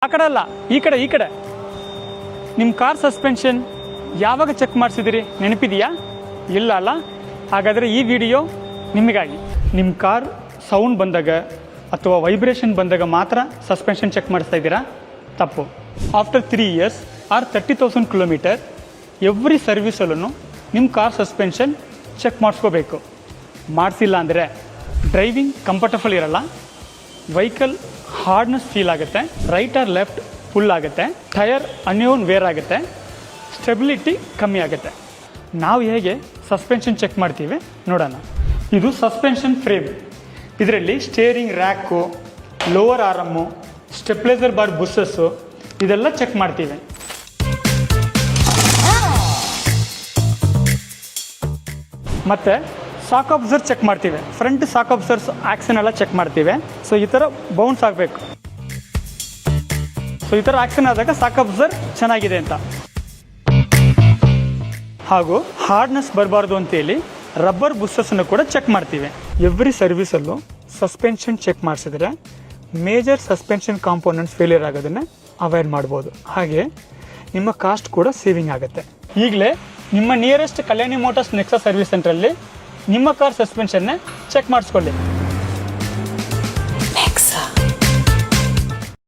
ಆ ಕಡೆ ಅಲ್ಲ, ಈ ಕಡೆ. ನಿಮ್ಮ ಕಾರ್ ಸಸ್ಪೆನ್ಷನ್ ಯಾವಾಗ ಚೆಕ್ ಮಾಡಿಸಿದಿರಿ ನೆನಪಿದೆಯಾ? ಇಲ್ಲ ಅಲ್ಲ? ಹಾಗಾದರೆ ಈ ವಿಡಿಯೋ ನಿಮಗಾಗಿ. ನಿಮ್ಮ ಕಾರ್ ಸೌಂಡ್ ಬಂದಾಗ ಅಥವಾ ವೈಬ್ರೇಷನ್ ಬಂದಾಗ ಮಾತ್ರ ಸಸ್ಪೆನ್ಷನ್ ಚೆಕ್ ಮಾಡಿಸ್ತಾ ಇದ್ದೀರಾ? ತಪ್ಪು. After 3 years or 30,000 kilometre every ಸರ್ವಿಸಲ್ಲೂ ನಿಮ್ಮ ಕಾರ್ ಸಸ್ಪೆನ್ಷನ್ ಚೆಕ್ ಮಾಡಿಸ್ಕೋಬೇಕು. ಮಾಡಿಸಿಲ್ಲ ಅಂದರೆ ಡ್ರೈವಿಂಗ್ ಕಂಫರ್ಟಬಲ್ ಇರಲ್ಲ, ವೆಹಿಕಲ್ ಹಾರ್ಡ್ನೆಸ್ ಫೀಲ್ ಆಗುತ್ತೆ, ರೈಟ್ ಆರ್ ಲೆಫ್ಟ್ ಫುಲ್ ಆಗುತ್ತೆ, ಟಯರ್ ಅನ್ಯೋನ್ ವೇರ್ ಆಗುತ್ತೆ, ಸ್ಟೆಬಿಲಿಟಿ ಕಮ್ಮಿ ಆಗುತ್ತೆ. ನಾವು ಹೇಗೆ ಸಸ್ಪೆನ್ಷನ್ ಚೆಕ್ ಮಾಡ್ತೀವಿ ನೋಡೋಣ. ಇದು ಸಸ್ಪೆನ್ಷನ್ ಫ್ರೇಮ್. ಇದರಲ್ಲಿ steering rack, lower arm, stabilizer bar bushes ಇದೆಲ್ಲ ಚೆಕ್ ಮಾಡ್ತೀವಿ. ಮತ್ತು ಸಾಕ್ ಅಬ್ಸರ್ವ್ ಚೆಕ್ ಮಾಡ್ತೀವಿ. ಫ್ರಂಟ್ ಸಾಕ್ ಅಬ್ಸರ್ವ್ಸ್ ಆ್ಯಕ್ಷನ್ ಎಲ್ಲ ಚೆಕ್ ಮಾಡ್ತೀವಿ. ಸೊ ಈ ಥರ ಬೌನ್ಸ್ ಆಗಬೇಕು. ಸೊ ಈ ಥರ ಆ್ಯಕ್ಷನ್ ಆದಾಗ ಸಾಕ್ ಅಬ್ಸರ್ವ್ ಚೆನ್ನಾಗಿದೆ ಅಂತ. ಹಾಗೂ ಹಾರ್ಡ್ನೆಸ್ ಬರಬಾರ್ದು ಅಂತೇಳಿ ರಬ್ಬರ್ ಬುಸ್ಸಸ್ಸನ್ನು ಕೂಡ ಚೆಕ್ ಮಾಡ್ತೀವಿ. ಎವ್ರಿ ಸರ್ವಿಸಲ್ಲೂ ಸಸ್ಪೆನ್ಷನ್ ಚೆಕ್ ಮಾಡಿಸಿದ್ರೆ ಮೇಜರ್ ಸಸ್ಪೆನ್ಷನ್ ಕಾಂಪೋನೆಂಟ್ಸ್ ಫೇಲಿಯರ್ ಆಗೋದನ್ನು ಅವಾಯ್ಡ್ ಮಾಡ್ಬೋದು. ಹಾಗೆ ನಿಮ್ಮ ಕಾಸ್ಟ್ ಕೂಡ ಸೇವಿಂಗ್ ಆಗುತ್ತೆ. ಈಗಲೇ ನಿಮ್ಮ ನಿಯರೆಸ್ಟ್ ಕಲ್ಯಾಣಿ ಮೋಟಾರ್ಸ್ ನೆಕ್ಸಾ ಸರ್ವಿಸ್ ಸೆಂಟ್ರಲ್ಲಿ ನಿಮ್ಮ ಕಾರ್ ಸಸ್ಪೆನ್ಷನ್ನೇ ಚೆಕ್ ಮಾಡಿಸ್ಕೊಳ್ಳಿ.